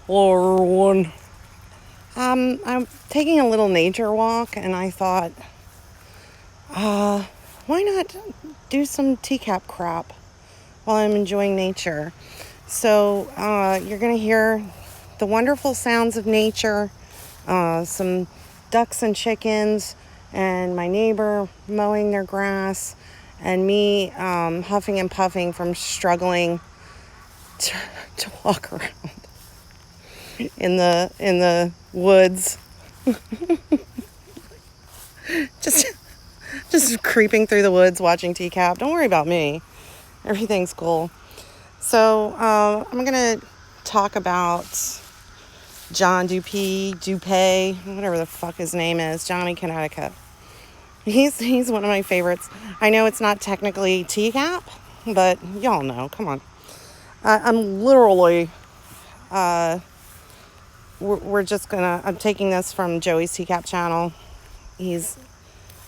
Hello, everyone. I'm taking a little nature walk, and I thought, why not do some TCAP crap while I'm enjoying nature? So, you're going to hear the wonderful sounds of nature, some ducks and chickens, and my neighbor mowing their grass, and me huffing and puffing from struggling to walk around in the woods, just creeping through the woods watching TCAP. Don't worry about me. Everything's cool. So I'm gonna talk about John Dupay, whatever the fuck his name is, Johnny Connecticut. He's one of my favorites. I know it's not technically TCAP, but y'all know. Come on. I'm literally. I'm taking this from Joey's Tcap Channel. He's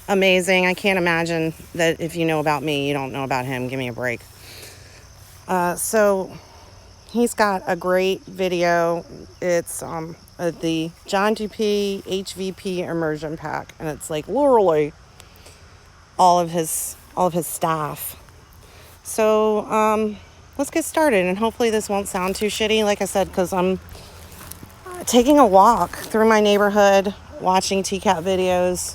amazing. I can't imagine that if you know about me, you don't know about him. Give me a break. So he's got a great video. It's the John Dupay HVP immersion pack, and it's like literally all of his staff. So let's get started, and hopefully this won't sound too shitty, like I said, because I'm taking a walk through my neighborhood, watching TCAP videos,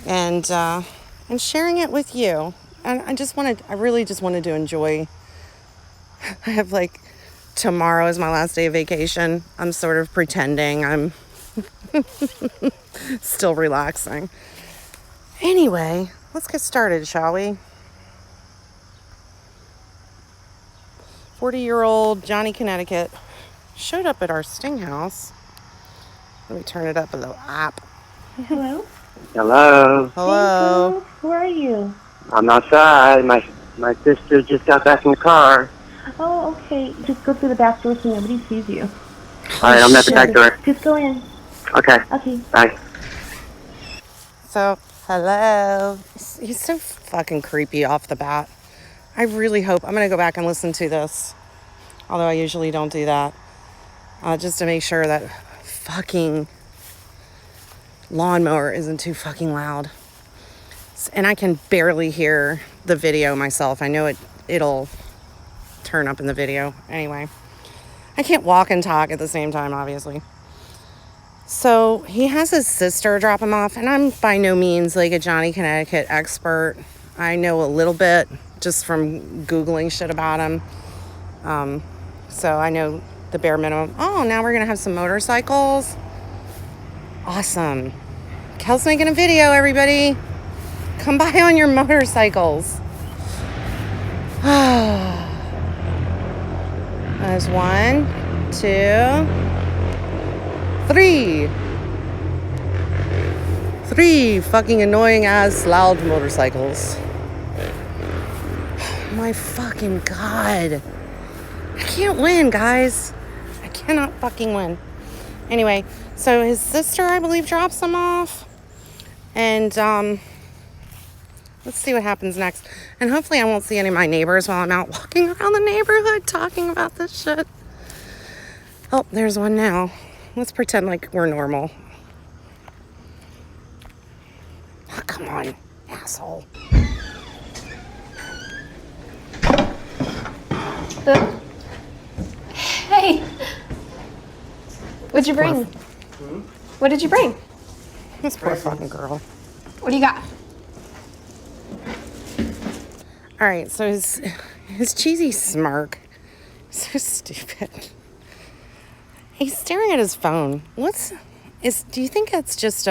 and sharing it with you. And I really just wanted to enjoy. I have tomorrow is my last day of vacation. I'm sort of pretending I'm still relaxing. Anyway, let's get started, shall we? 40-year-old Johnny Connecticut showed up at our sting house. Let me turn it up a little app. Hello? Hello. Hello. Hey, who are you? I'm outside. My sister just got back in the car. Oh, okay. Just go through the back door so nobody sees you. All right, I'm at the back door. Just go in. Okay. Okay. Bye. So, hello. He's so fucking creepy off the bat. I really hope I'm going to go back and listen to this, although I usually don't do that, just to make sure that fucking lawnmower isn't too fucking loud. And I can barely hear the video myself. I know it'll turn up in the video. Anyway, I can't walk and talk at the same time, obviously. So he has his sister drop him off, and I'm by no means like a Johnny Connecticut expert. I know a little bit just from Googling shit about him. So I know the bare minimum. Oh, now we're going to have some motorcycles. Awesome. Kel's making a video, everybody. Come by on your motorcycles. There's 1, 2, 3. 3 fucking annoying ass loud motorcycles. Oh my fucking God. I can't win, guys. I cannot fucking win. Anyway, so his sister, I believe, drops him off. And let's see what happens next. And hopefully I won't see any of my neighbors while I'm out walking around the neighborhood talking about this shit. Oh, there's one now. Let's pretend like we're normal. Oh, come on, asshole. Hey, what'd you bring? What did you bring? This poor fucking girl. What do you got? All right, so his cheesy smirk, so stupid. He's staring at his phone. Do you think that's just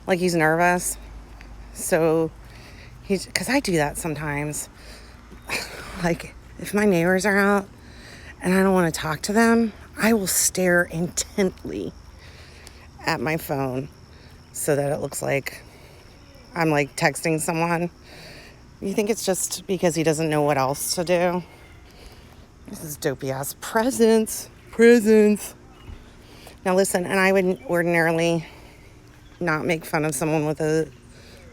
like he's nervous? So because I do that sometimes. Like if my neighbors are out and I don't want to talk to them, I will stare intently at my phone so that it looks like I'm like texting someone. You think it's just because he doesn't know what else to do? This is dopey ass presents. Now listen, and I would ordinarily not make fun of someone with a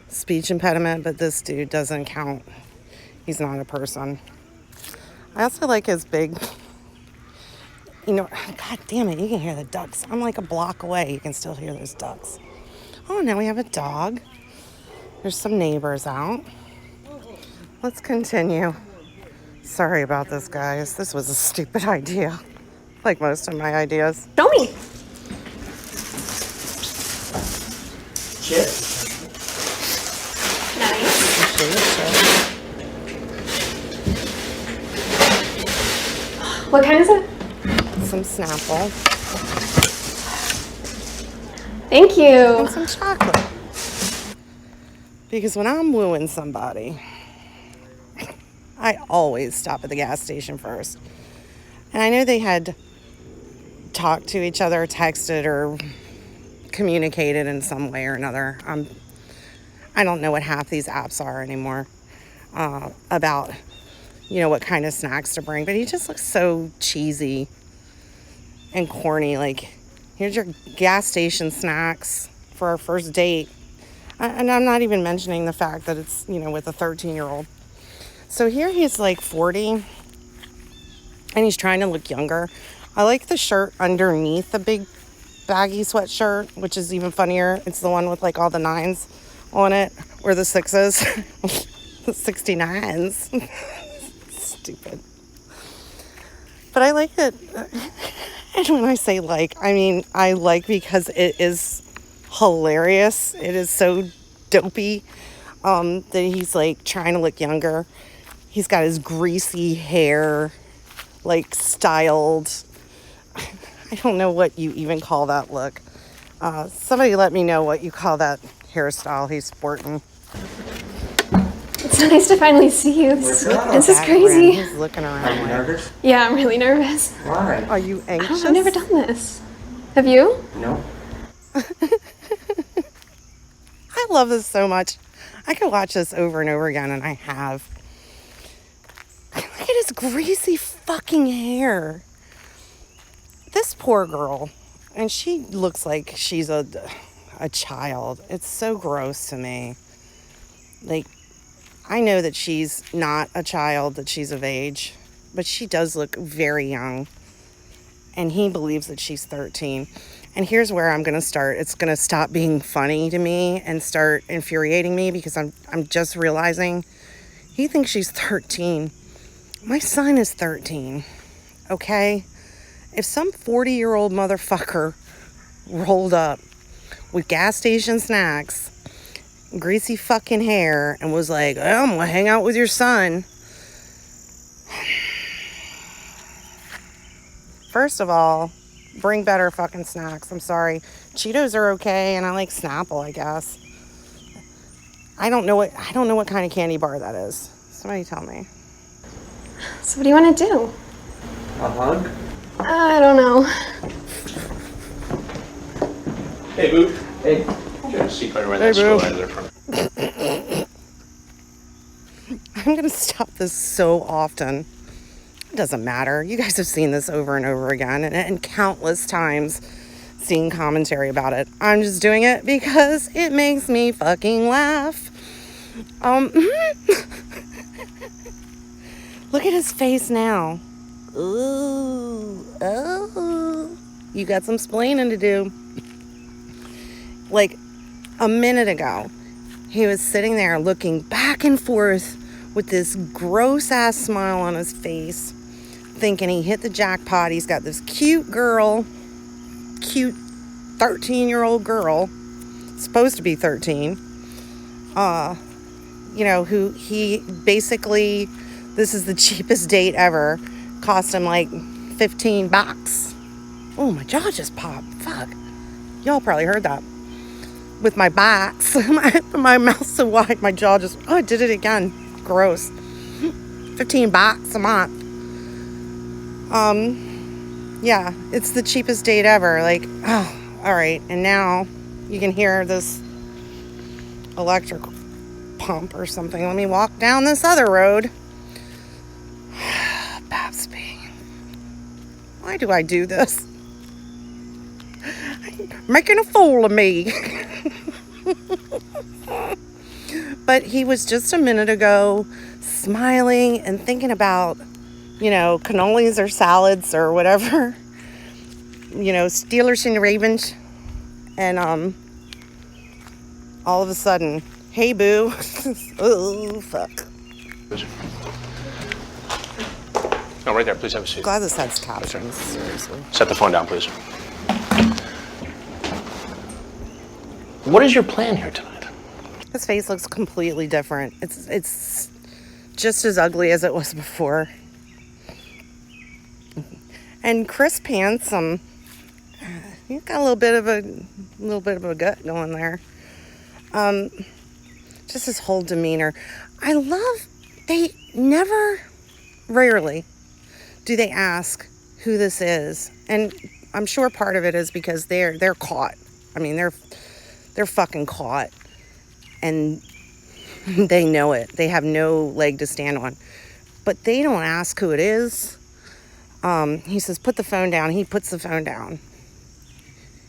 speech impediment, but this dude doesn't count. He's not a person. I also like his big You know, God damn it, you can hear the ducks. I'm like a block away. You can still hear those ducks. Oh, now we have a dog. There's some neighbors out. Let's continue. Sorry about this, guys. This was a stupid idea. Like most of my ideas. Show me. Chips. Nice. What kind is it? Some Snapple. Thank you. And some chocolate. Because when I'm wooing somebody, I always stop at the gas station first. And I know they had talked to each other, texted, or communicated in some way or another. I don't know what half these apps are anymore about, what kind of snacks to bring. But he just looks so cheesy and corny. Like, here's your gas station snacks for our first date. And I'm not even mentioning the fact that it's, with a 13-year-old. So here he's like 40 and he's trying to look younger. I like the shirt underneath the big baggy sweatshirt, which is even funnier. It's the one with like all the 9s on it, or the 6s, the 69s. Stupid. But I like it. And when I say like, I mean, I like because it is hilarious. It is so dopey that he's like trying to look younger. He's got his greasy hair like styled. I don't know what you even call that look. Somebody let me know what you call that hairstyle he's sporting. It's nice to finally see you. This is crazy. He's looking around. Are you nervous? Yeah, I'm really nervous. Why? Are you anxious? I've never done this. Have you? No. I love this so much. I could watch this over and over again, and I have. Look at his greasy fucking hair. This poor girl, and she looks like she's a child. It's so gross to me. Like, I know that she's not a child, that she's of age, but she does look very young. And he believes that she's 13. And here's where I'm going to start. It's going to stop being funny to me and start infuriating me, because I'm just realizing he thinks she's 13. My son is 13, okay? If some 40-year-old motherfucker rolled up with gas station snacks, greasy fucking hair, and was like, oh, I'm going to hang out with your son. First of all, bring better fucking snacks. I'm sorry. Cheetos are okay, and I like Snapple, I guess. I don't know what kind of candy bar that is. Somebody tell me. So what do you want to do? A hug? I don't know. Hey, boo. Hey. You got a secret right Hey, next to boo. right there from. I'm going to stop this so often. It doesn't matter. You guys have seen this over and over again, and countless times seeing commentary about it. I'm just doing it because it makes me fucking laugh. Look at his face now. Ooh, oh. You got some splaining to do. Like a minute ago, he was sitting there looking back and forth with this gross ass smile on his face, thinking he hit the jackpot. He's got this cute 13-year-old girl, supposed to be 13, who he basically, this is the cheapest date ever, cost him like $15. Oh, my jaw just popped. Fuck. Y'all probably heard that. With my backs, my mouth's so wide, my jaw just, I did it again. Gross. $15 a month. Yeah, it's the cheapest date ever. Like, oh, all right. And now you can hear this electric pump or something. Let me walk down this other road. Babs being. Why do I do this? Making a fool of me. But he was just a minute ago smiling and thinking about, cannolis or salads or whatever Steelers and Ravens. And all of a sudden, hey, boo. Oh, fuck. No, right there. Please have a seat. Glad this has captions, seriously. Set the phone down, please. What is your plan here tonight? His face looks completely different. It's just as ugly as it was before. And Chris Handsome, he's got a little bit of a gut going there. Just his whole demeanor. I love, they never, rarely do they ask who this is. And I'm sure part of it is because they're caught. I mean, they're fucking caught. And they know it. They have no leg to stand on. But they don't ask who it is. He says, put the phone down. He puts the phone down.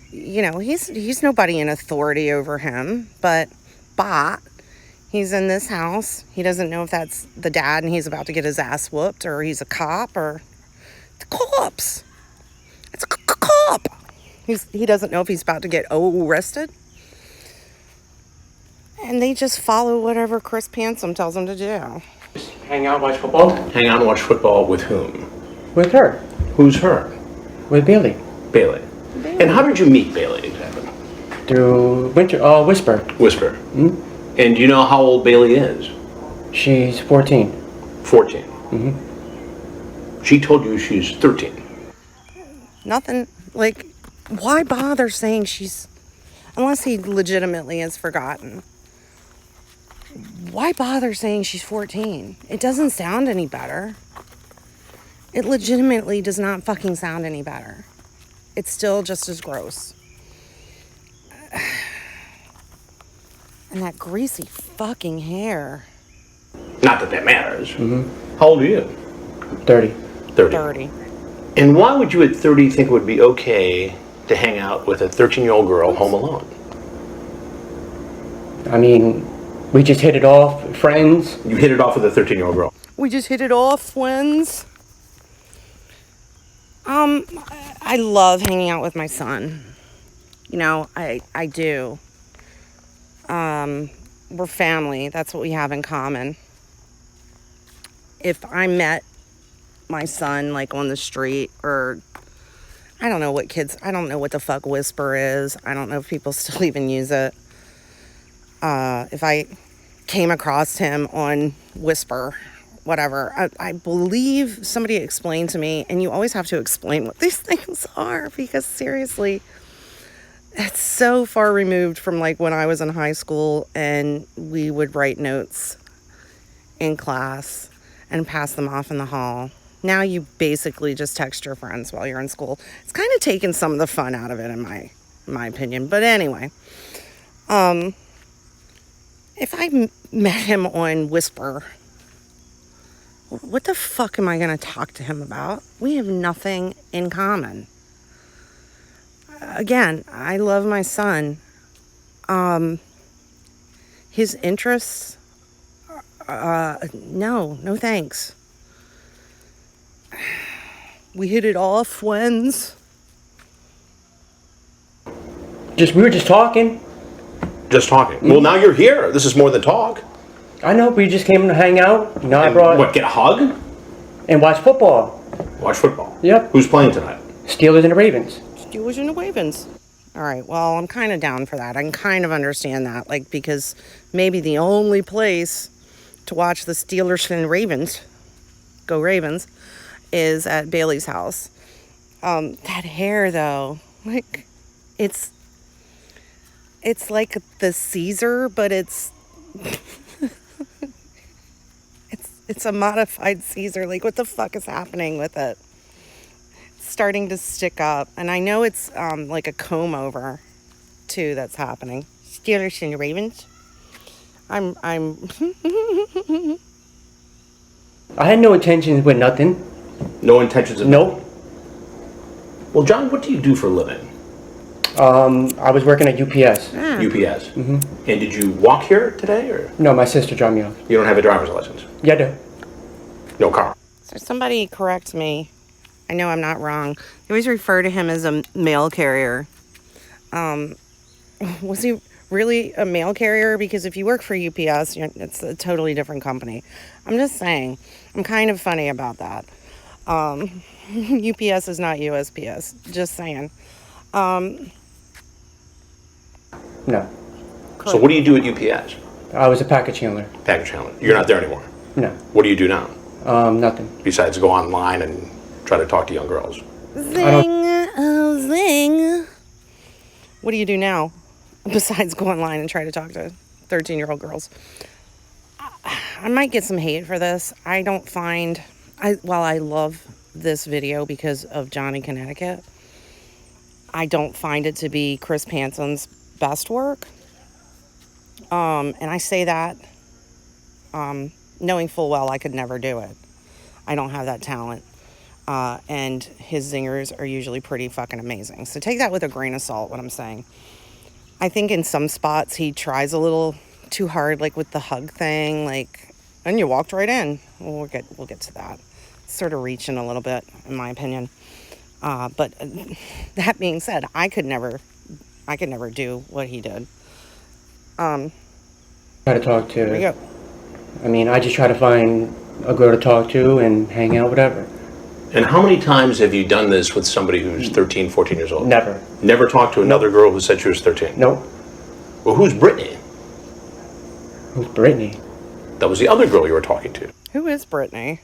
He's nobody in authority over him. But baht, he's in this house. He doesn't know if that's the dad and he's about to get his ass whooped, or he's a cop, or the cops. It's a cop. He doesn't know if he's about to get arrested. And they just follow whatever Chris Handsome tells them to do. Hang out, watch football? Hang out and watch football with whom? With her. Who's her? With Bailey. Bailey. And how did you meet Bailey exactly? Through Whisper. Whisper. Mm-hmm. And do you know how old Bailey is? She's 14. 14. Mm-hmm. She told you she's 13. Nothing, like, why bother saying unless he legitimately has forgotten. Why bother saying she's 14? It doesn't sound any better. It legitimately does not fucking sound any better. It's still just as gross. And that greasy fucking hair. Not that matters. Mm-hmm. How old are you? 30. 30. And why would you at 30 think it would be okay to hang out with a 13-year-old girl home alone? I mean, we just hit it off, friends. You hit it off with a 13-year-old girl. We just hit it off, friends. I love hanging out with my son. I do. We're family. That's what we have in common. If I met my son, like, on the street, or I don't know what the fuck Whisper is. I don't know if people still even use it. If I came across him on Whisper, whatever, I believe somebody explained to me, and you always have to explain what these things are, because seriously, it's so far removed from like when I was in high school and we would write notes in class and pass them off in the hall. Now you basically just text your friends while you're in school. It's kind of taken some of the fun out of it, in my opinion. But anyway, if I met him on Whisper, what the fuck am I going to talk to him about? We have nothing in common. Again, I love my son. His interests, no thanks. We hit it off, friends. We were just talking. Just talking. Well, now you're here. This is more than talk. I know, we just came to hang out. I brought... What, get a hug? And watch football. Watch football. Yep. Who's playing tonight? Steelers and the Ravens. Steelers and the Ravens. All right, well, I'm kind of down for that. I can kind of understand that, because maybe the only place to watch the Steelers and Ravens, go Ravens, is at Bailey's house. That hair, though, it's like the Caesar, but it's it's a modified Caesar. Like, what the fuck is happening with it? It's starting to stick up, and I know it's like a comb over too that's happening. Steelers and Ravens. I'm I had no intentions with nothing. No intentions of... Nope. Well, John, what do you do for a living? I was working at UPS. UPS. Mm-hmm. And did you walk here today, or? No, my sister dropped me off. You don't have a driver's license? Yeah, I do. No car? So somebody correct me. I know I'm not wrong. They always refer to him as a mail carrier. Was he really a mail carrier? Because if you work for UPS, it's a totally different company. I'm just saying. I'm kind of funny about that. UPS is not USPS. Just saying. No. So what do you do at UPS? I was a package handler. Package handler. You're not there anymore. No. What do you do now? Nothing. Besides go online and try to talk to young girls. Zing. Oh, zing. What do you do now? Besides go online and try to talk to 13-year-old girls. I might get some hate for this. I don't find... While I love this video because of Johnny Connecticut, I don't find it to be Chris Panson's best work. And I say that knowing full well I could never do it. I don't have that talent. And his zingers are usually pretty fucking amazing. So take that with a grain of salt, what I'm saying. I think in some spots he tries a little too hard, like with the hug thing, like, and you walked right in. We'll get to that. Sort of reaching a little bit, in my opinion. But that being said, I could never do what he did. Try to talk to. Here we go. I mean, I just try to find a girl to talk to and hang out, whatever. And how many times have you done this with somebody who's 13, 14 years old? Never. Never talked to another girl who said she was 13? Nope. Well, who's Brittany? Who's Brittany? That was the other girl you were talking to. Who is Brittany?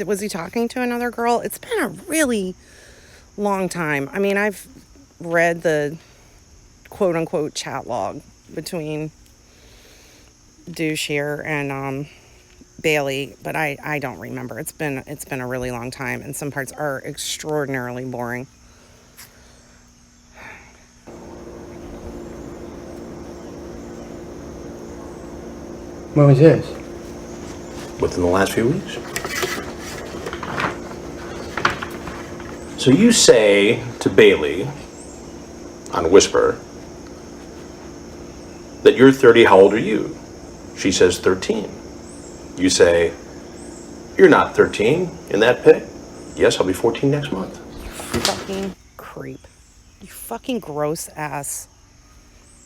Was he talking to another girl? It's been a really long time. I mean, I've read the quote-unquote chat log between Douche here and Bailey, but I don't remember. It's been a really long time, and some parts are extraordinarily boring. When was this? Within the last few weeks. So you say to Bailey on Whisper that you're 30, how old are you? She says 13. You say, you're not 13 in that pic? Yes, I'll be 14 next month. Fucking creep. You fucking gross ass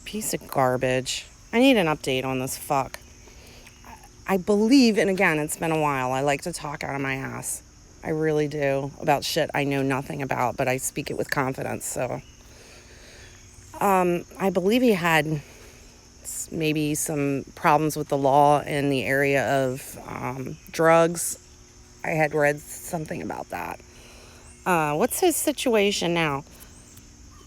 piece of garbage. I need an update on this fuck. I believe, and again, it's been a while, I like to talk out of my ass. I really do, about shit I know nothing about, but I speak it with confidence, so. I believe he had maybe some problems with the law in the area of drugs. I had read something about that. What's his situation now?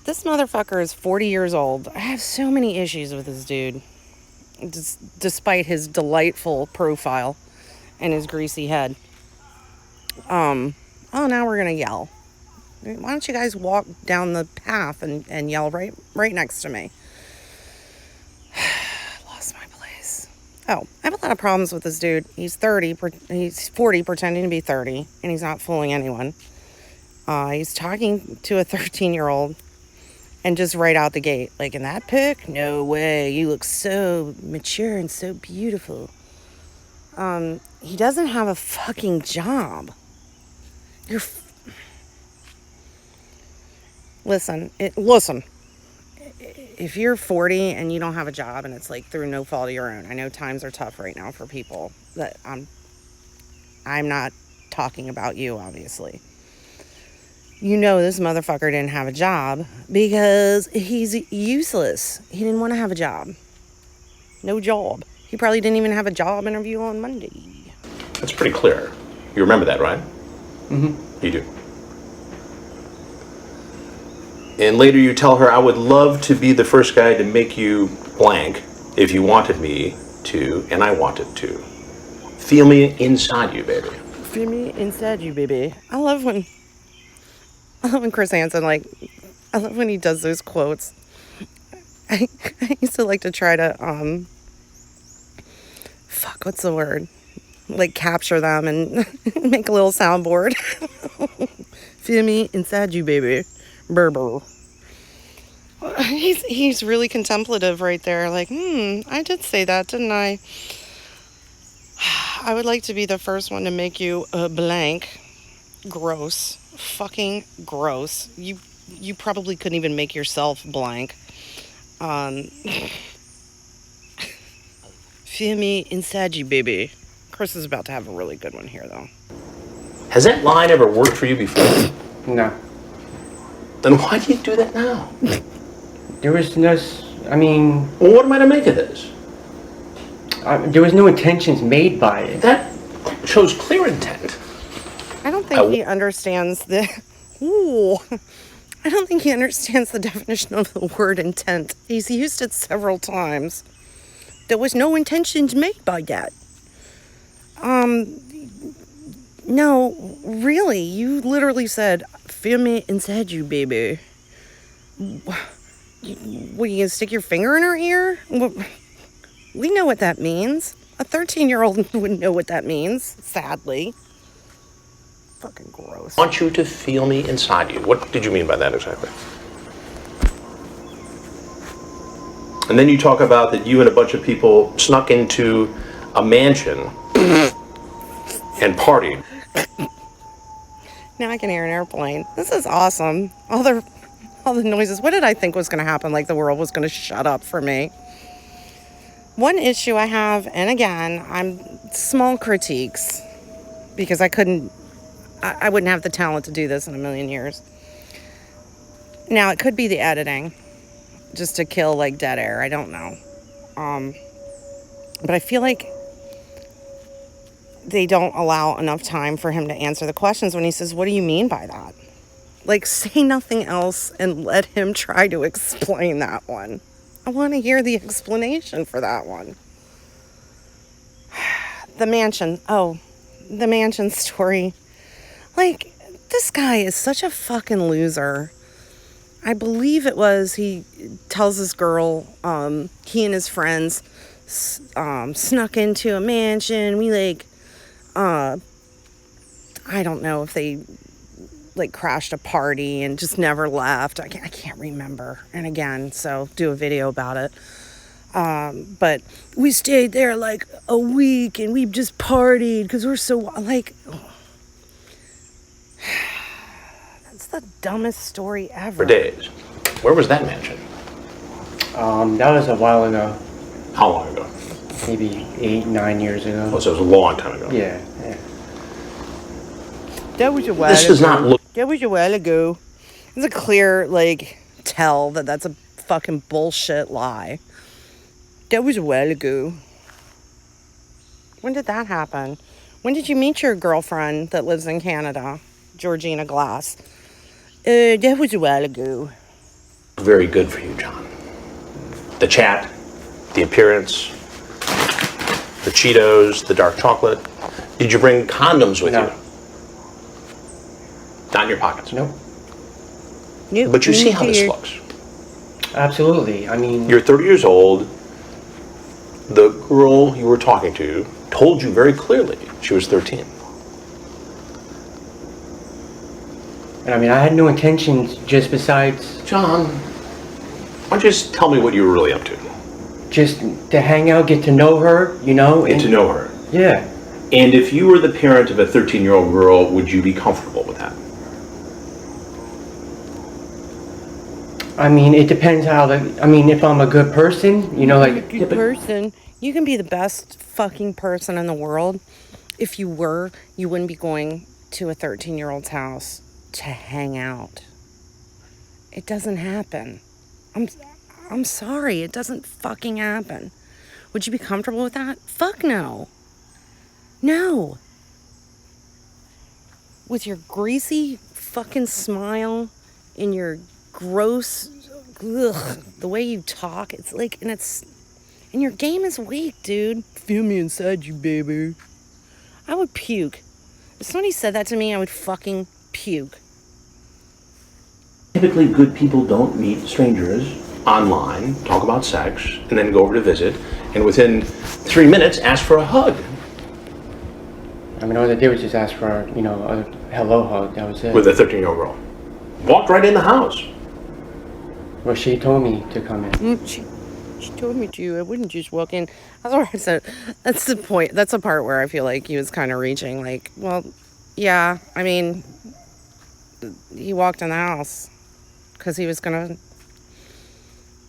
This motherfucker is 40 years old. I have so many issues with this dude. Despite his delightful profile and his greasy head. Oh, now we're gonna yell. Why don't you guys walk down the path and yell right next to me? Lost my place. Oh, I have a lot of problems with this dude. He's 40 pretending to be 30, and he's not fooling anyone. He's talking to a 13-year-old and just right out the gate. Like, in that pic? No way. You look so mature and so beautiful. He doesn't have a fucking job. Listen. If you're 40 and you don't have a job and it's like through no fault of your own, I know times are tough right now for people. That I'm not talking about you, obviously. You know this motherfucker didn't have a job because he's useless. He didn't want to have a job. No job. He probably didn't even have a job interview on Monday. That's pretty clear. You remember that, right? Mm-hmm. You do. And later you tell her, I would love to be the first guy to make you blank if you wanted me to, and I wanted to. Feel me inside you, baby. Feel me inside you, baby. I love when Chris Hansen, I love when he does those quotes. I used to like to try to, what's the word? Like, capture them and make a little soundboard. Feel me inside you, baby. Burr. He's really contemplative right there. Like, I did say that, didn't I? I would like to be the first one to make you a blank gross. Fucking gross. You probably couldn't even make yourself blank. Feel me inside you, baby. Chris is about to have a really good one here, though. Has that line ever worked for you before? No. Then why do you do that now? There was no, I mean, Well, what am I to make of this? there was no intentions made by it. That shows clear intent. I don't think he understands the... Ooh. I don't think he understands the definition of the word intent. He's used it several times. There was no intentions made by that. No, really, you literally said, feel me inside you, baby. What, you gonna stick your finger in her ear? We know what that means. A 13-year-old wouldn't know what that means, sadly. Fucking gross. I want you to feel me inside you. What did you mean by that exactly? And then you talk about that you and a bunch of people snuck into a mansion and partied. Now I can hear an airplane. This is awesome. All the noises. What did I think was going to happen? Like the world was going to shut up for me. One issue I have, and again, I'm small critiques because I wouldn't have the talent to do this in a million years. Now it could be the editing, just to kill like dead air. I don't know. But I feel like they don't allow enough time for him to answer the questions when he says, what do you mean by that? Like, say nothing else and let him try to explain that one. I want to hear the explanation for that one. The mansion. Oh, the mansion story. Like, this guy is such a fucking loser. I believe it was, he tells this girl, he and his friends snuck into a mansion. We like, I don't know if they like crashed a party and just never left. I can't remember. And again, so do a video about it. But we stayed there like a week and we just partied because we're so like, that's the dumbest story ever. For days. Where was that mansion? That was a while ago. How long ago? Maybe 8, 9 years ago. Oh, so it was a long time ago. Yeah. That was a while This does not look... That was a while ago. It's a clear, like, tell that that's a fucking bullshit lie. That was a while ago. When did that happen? When did you meet your girlfriend that lives in Canada, Georgina Glass? That was a while ago. Very good for you, John. The chat, the appearance, the Cheetos, the dark chocolate. Did you bring condoms with No. you? Not in your pockets? Nope. But you see how this looks. Absolutely. I mean, You're 30 years old. The girl you were talking to told you very clearly she was 13. and I mean, I had no intentions just besides John, why don't you just tell me what you were really up to? just to hang out, get to know her, you know? Get to know her. Yeah. And if you were the parent of a 13-year-old girl, would you be comfortable with that? I mean, it depends how if I'm a good person, you know, like... Good person. You can be the best fucking person in the world. If you were, you wouldn't be going to a 13-year-old's house to hang out. It doesn't happen. I'm sorry, it doesn't fucking happen. Would you be comfortable with that? Fuck no. No. With your greasy fucking smile and your gross, the way you talk, it's like, and your game is weak, dude. Feel me inside you, baby. I would puke. If somebody said that to me, I would fucking puke. Typically, good people don't meet strangers online, talk about sex, and then go over to visit, and within 3 minutes, ask for a hug. I mean, all I did was just ask for, a hello hug. That was it. With a 13-year-old girl. Walked right in the house. Well, she told me to come in. She told me to. I wouldn't just walk in. That's what I said. That's the point. That's the part where I feel like he was kind of reaching. Like, well, Yeah, I mean, he walked in the house because he was going to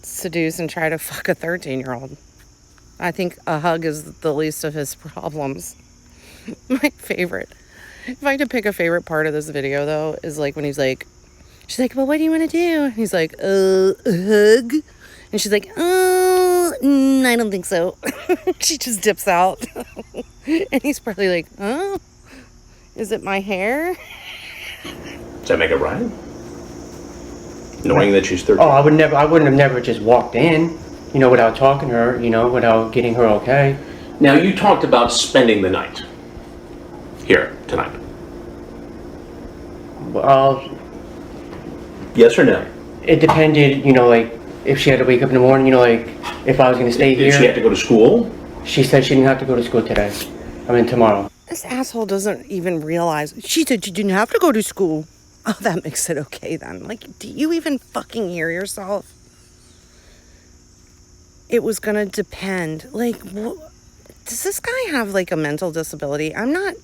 seduce and try to fuck a 13-year-old. I think a hug is the least of his problems. My favorite. If I had to pick a favorite part of this video, though, is like when he's like, she's like, well, what do you want to do? And he's like, a hug. And she's like, oh, I don't think so. She just dips out. And he's probably like, oh, is it my hair? Does that make it right? Knowing that she's 13. Oh, I wouldn't have never just walked in, you know, without talking to her, you know, without getting her okay. Now, you talked about spending the night here tonight. Well, Yes or no? it depended, you know, like, if she had to wake up in the morning, you know, like, if I was going to stay Did she have here. to go to school? She said she didn't have to go to school today. I mean, tomorrow. This asshole doesn't even realize. She said you didn't have to go to school. Oh, that makes it okay then. Like, do you even fucking hear yourself? It was gonna depend. Like, does this guy have like a mental disability? I'm not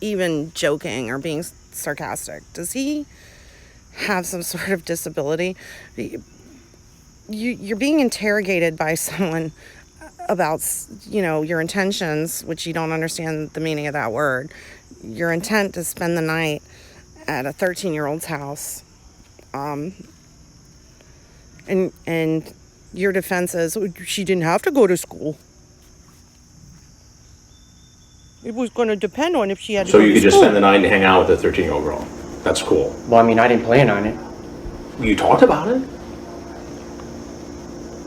even joking or being sarcastic. Does he have some sort of disability? You're being interrogated by someone about, you know, your intentions, which you don't understand the meaning of that word. Your intent to spend the night at a 13-year-old's house. And your defense is, she didn't have to go to school. It was going to depend on if she had to So go to you could school. just spend the night and hang out with a 13-year-old girl. That's cool. Well, I mean, I didn't plan on it. You talked about it.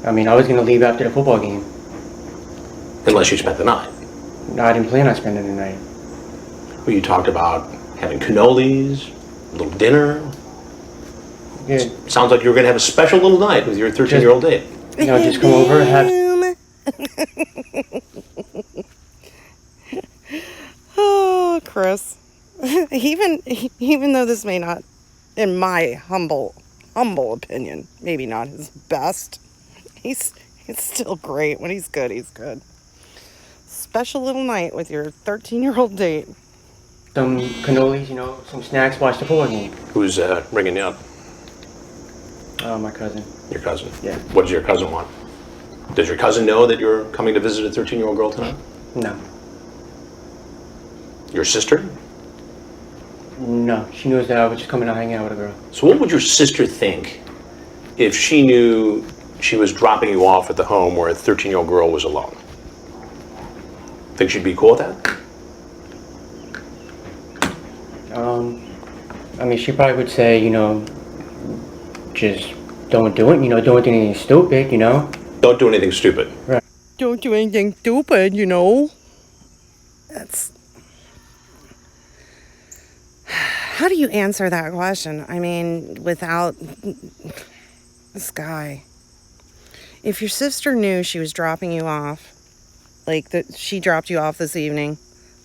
I mean, I was going to leave after the football game. Unless you spent the night. No, I didn't plan on spending the night. Well, you talked about having cannolis, a little dinner. Yeah, Sounds like you were going to have a special little night with your 13-year-old date. you know, just come over and have... Oh, Chris. Even though this may not, in my humble opinion, maybe not his best, he's still great. When he's good, he's good. Special little night with your 13-year-old date. some cannolis, you know, some snacks, watch the football game. Who's ringing you up? My cousin. Your cousin? Yeah. What does your cousin want? Does your cousin know that you're coming to visit a 13-year-old girl tonight? No. Your sister? No, she knows that I was just coming to hang out with a girl. So what would your sister think if she knew she was dropping you off at the home where a 13-year-old girl was alone? Think she'd be cool with that? I mean, she probably would say, you know, just don't do it, you know, don't do anything stupid, you know? Don't do anything stupid. Right. Don't do anything stupid, you know? That's... How do you answer that question? I mean, without this guy. If your sister knew she was dropping you off, like that she dropped you off this evening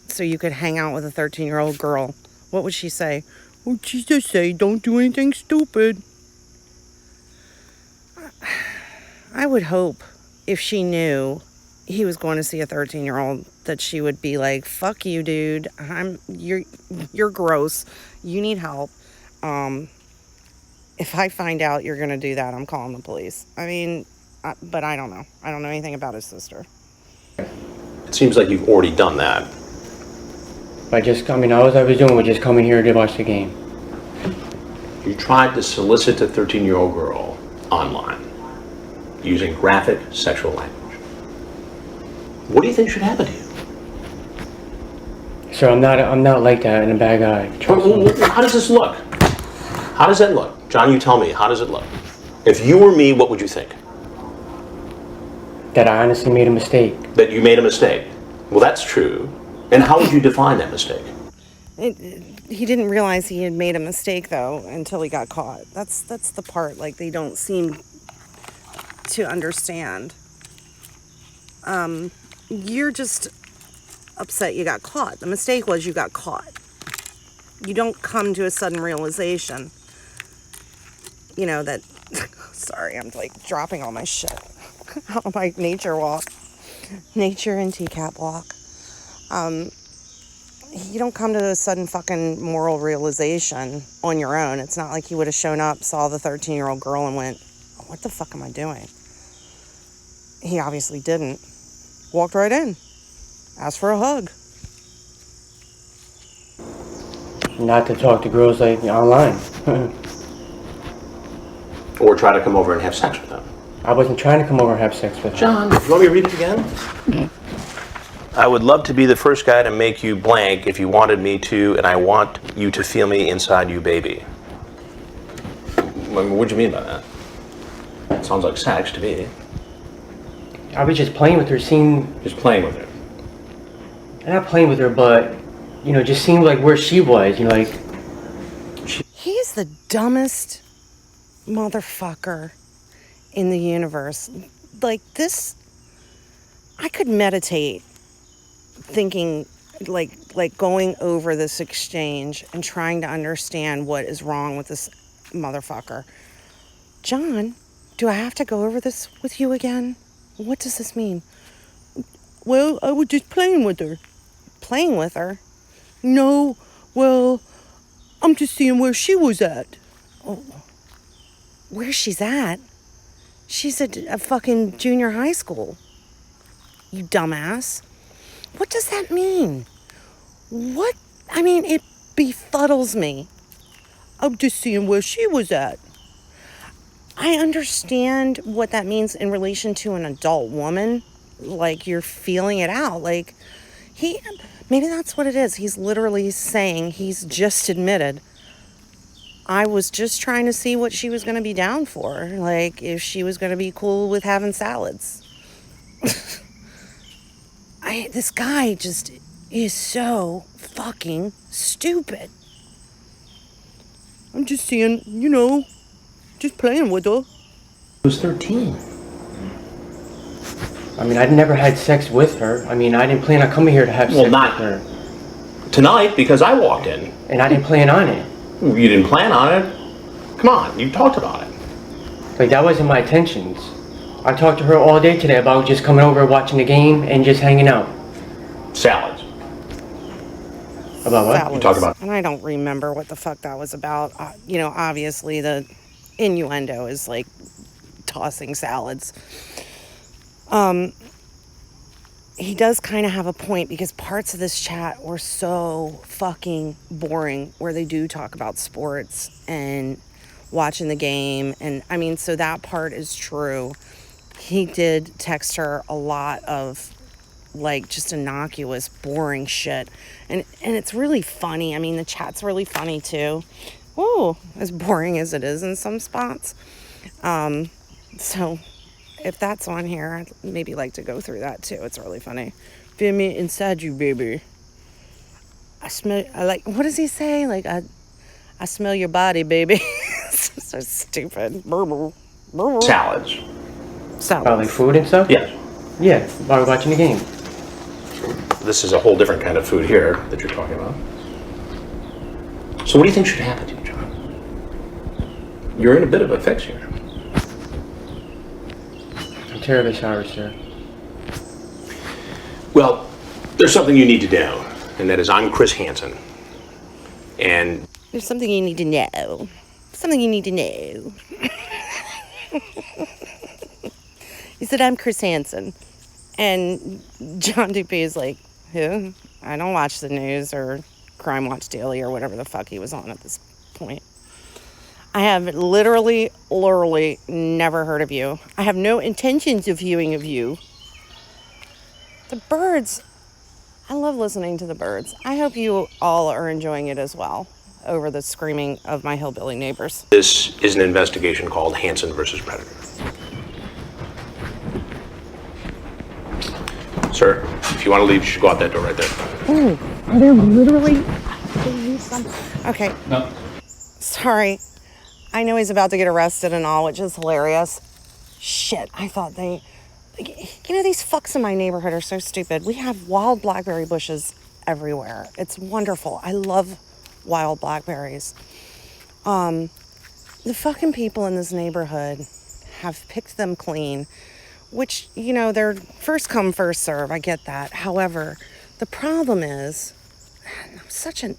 so you could hang out with a 13-year-old girl, what would she say? Oh, she just say, don't do anything stupid. I would hope if she knew he was going to see a 13-year-old that she would be like, fuck you, dude. You're gross. You need help. If I find out you're going to do that, I'm calling the police. I mean, but I don't know. I don't know anything about his sister. It seems like you've already done that. All I was doing was just coming here to watch the game. You tried to solicit a 13-year-old girl online using graphic sexual language. What do you think should happen to you? Sir, I'm not like that and a bad guy. Trust me. How does this look? How does that look? John, you tell me, how does it look? If you were me, what would you think? That I honestly made a mistake. That you made a mistake. Well, that's true. And how would you define that mistake? He didn't realize he had made a mistake, though, until he got caught. That's the part, like, they don't seem to understand. You're just upset you got caught. The mistake was you got caught. You don't come to a sudden realization, you know, that... Sorry, I'm, like, dropping all my shit on my nature walk. Nature and Tcap walk. you don't come to a sudden fucking moral realization on your own. It's not like he would have shown up, saw the 13-year-old girl and went, what the fuck am I doing? He obviously didn't. Walked right in. Asked for a hug. Not to talk to girls like online. Or try to come over and have sex with them. I wasn't trying to come over and have sex with her. John, you want me to read it again? I would love to be the first guy to make you blank if you wanted me to, and I want you to feel me inside you, baby. What do you mean by that? Sounds like sex to me. I was just playing with her, Just playing with her. not playing with her, but, you know, just seeing like where she was, you know, like. He's the dumbest motherfucker in the universe. Like this, I could meditate thinking, like going over this exchange and trying to understand what is wrong with this motherfucker. John, do I have to go over this with you again? What does this mean? Well, I was just playing with her. Playing with her? No, well, I'm just seeing where she was at. Oh, where she's at? She's at a fucking junior high school. You dumbass. What does that mean? What? I mean, it befuddles me. I'm just seeing where she was at. I understand what that means in relation to an adult woman. Like, you're feeling it out. Like, maybe that's what it is. He's literally saying, he's just admitted, I was just trying to see what she was going to be down for. Like, if she was going to be cool with having salads. This guy just is so fucking stupid. I'm just seeing, you know, just playing with her. He was 13. I mean, I'd never had sex with her. I mean, I didn't plan on coming here to have sex with her. Tonight, because I walked in. And I didn't plan on it. You didn't plan on it? Come on, you talked about it. Like, that wasn't my intentions. I talked to her all day today about just coming over, watching the game, and just hanging out. Salads. About what? Salads. You talked about. And I don't remember what the fuck that was about. You know, obviously the innuendo is like tossing salads. He does kind of have a point, because parts of this chat were so fucking boring, where they do talk about sports and watching the game. And I mean, so that part is true. He did text her a lot of like just innocuous, boring shit. And it's really funny. I mean, the chat's really funny too. Ooh, as boring as it is in some spots. So if that's on here, I'd maybe like to go through that too. It's really funny. Feel me inside you, baby. I like, what does he say? Like, I smell your body, baby. So stupid. Salads. About like food and stuff? Yes. Yeah, while we're watching the game. This is a whole different kind of food here that you're talking about. So what do you think should happen to you, John? You're in a bit of a fix here. I'm terribly sorry, sir. Well, there's something you need to know, and that is I'm Chris Hansen. And there's something you need to know. Something you need to know. He said, I'm Chris Hansen. And John Dupuy is like, who? I don't watch the news or Crime Watch Daily or whatever the fuck he was on at this point. I have literally never heard of you. I have no intentions of viewing of you. The birds, I love listening to the birds. I hope you all are enjoying it as well, over the screaming of my hillbilly neighbors. this is an investigation called Hansen versus Predator. Sir, if you want to leave, you should go out that door right there. Oh, are there literally something? Okay. No. Sorry. I know he's about to get arrested and all, which is hilarious. Shit, I thought they... You know, these fucks in my neighborhood are so stupid. We have wild blackberry bushes everywhere. It's wonderful. I love wild blackberries. The fucking people in this neighborhood have picked them clean, which, you know, they're first come, first serve. I get that. However, the problem is I'm such a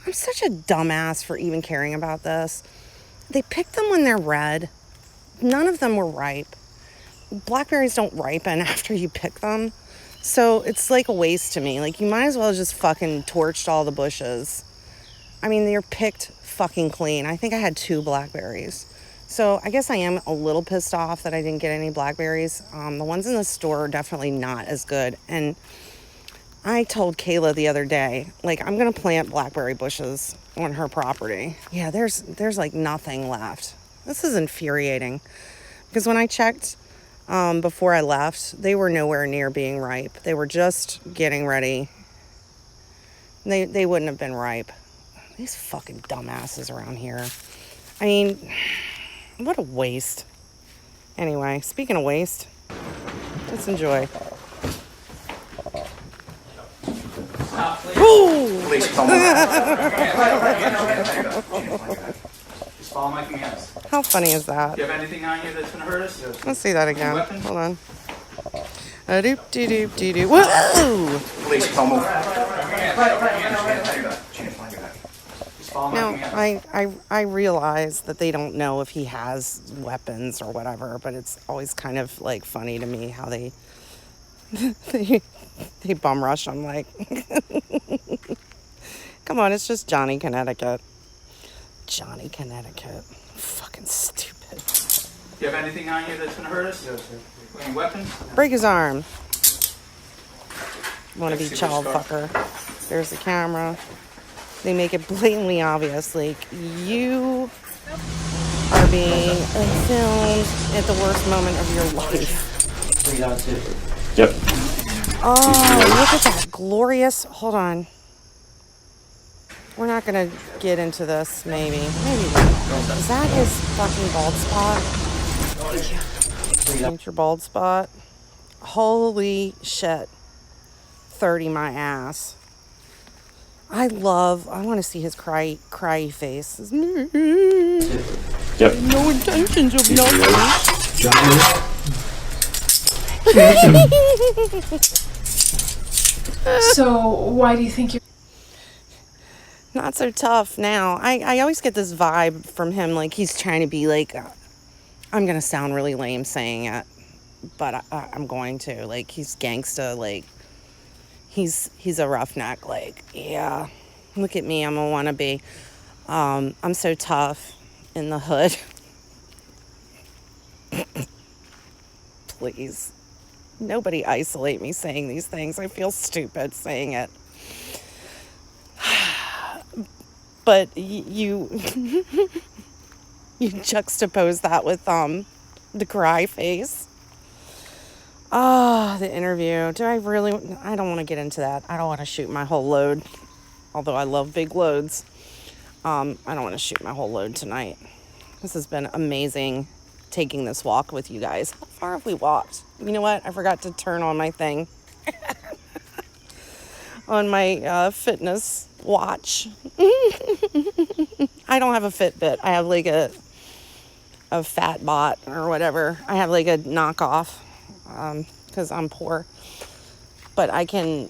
dumbass for even caring about this. They pick them when they're red. None of them were ripe. Blackberries don't ripen after you pick them. So it's like a waste to me. Like, you might as well just fucking torched all the bushes. I mean, they're picked fucking clean. I think I had 2 blackberries. So I guess I am a little pissed off that I didn't get any blackberries. The ones in the store are definitely not as good. And I told Kayla the other day, like, I'm going to plant blackberry bushes on her property. Yeah, there's like nothing left. This is infuriating. Because when I checked before I left, they were nowhere near being ripe. They were just getting ready. They wouldn't have been ripe. These fucking dumbasses around here. I mean, what a waste. Anyway, speaking of waste, let's enjoy. Please come on. Just follow my commands. How funny is that? Do you have anything on you that's gonna hurt us? Let's see that again. Weapons? Hold on. A-doop-dee-doop-dee-doo. Whoa! Please come on. Just follow my Now, commands. I realize that they don't know if he has weapons or whatever, but it's always kind of like funny to me how they they bum rush him like, come on, it's just Johnny, Connecticut. Johnny, Connecticut. Fucking stupid. Do you have anything on you that's gonna hurt us? Any weapons? Break his arm. Wanna be child fucker. There's the camera. They make it blatantly obvious, like, you are being filmed at the worst moment of your life. Yep. Oh, look at that glorious. Hold on. We're not gonna get into this, maybe. Maybe not. Is that his fucking bald spot? Ain't your bald spot? Holy shit. 30 my ass. I want to see his cry face. Yep. No intentions of nothing. So, why do you think you're... Not so tough now. I always get this vibe from him, like he's trying to be like, I'm going to sound really lame saying it, but I'm going to. Like, he's gangsta, like, he's a roughneck, like, yeah, look at me, I'm a wannabe. I'm so tough in the hood. Please. Nobody isolate me saying these things. I feel stupid saying it. But you you juxtapose that with the cry face. The interview. I don't want to get into that. I don't want to shoot my whole load. Although I love big loads. I don't want to shoot my whole load tonight. This has been amazing taking this walk with you guys. How far have we walked? You know what? I forgot to turn on my thing. On my fitness watch. I don't have a Fitbit. I have like a fat bot or whatever. I have like a knockoff because I'm poor. But I can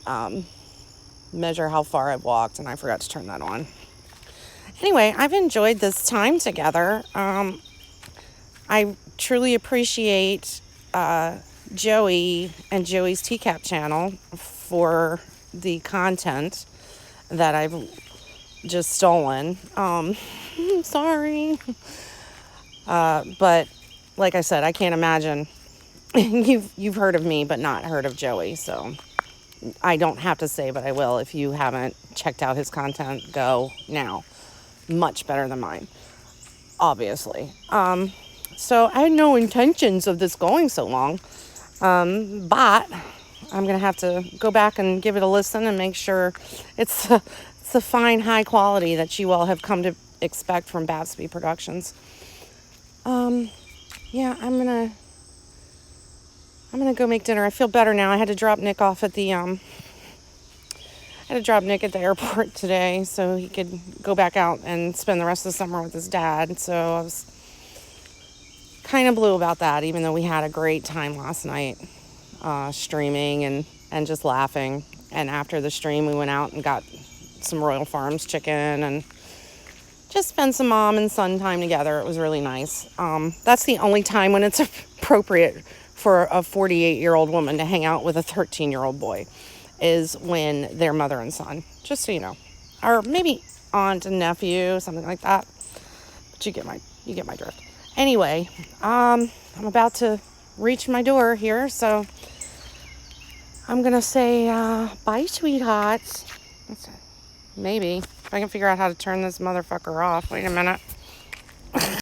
measure how far I've walked, and I forgot to turn that on. Anyway, I've enjoyed this time together. I truly appreciate Joey and Joey's Tcap channel for the content that I've just stolen. Sorry. But like I said, I can't imagine. You've heard of me, but not heard of Joey. So I don't have to say, but I will. If you haven't checked out his content, go now. Much better than mine, obviously. So I had no intentions of this going so long. But I'm going to have to go back and give it a listen and make sure it's the fine, high quality that you all have come to expect from Batsby Productions. Yeah, I'm gonna go make dinner. I feel better now. I had to drop Nick off at the airport today so he could go back out and spend the rest of the summer with his dad. So I was kind of blue about that, even though we had a great time last night, streaming and just laughing. And after the stream, we went out and got some Royal Farms chicken and just spend some mom and son time together. It was really nice. That's the only time when it's appropriate for a 48-year-old woman to hang out with a 13-year-old boy, is when they're mother and son, just so you know. Or maybe aunt and nephew, something like that. But you get my drift. Anyway, I'm about to reach my door here, so I'm gonna say bye, sweethearts. Maybe if I can figure out how to turn this motherfucker off. Wait a minute.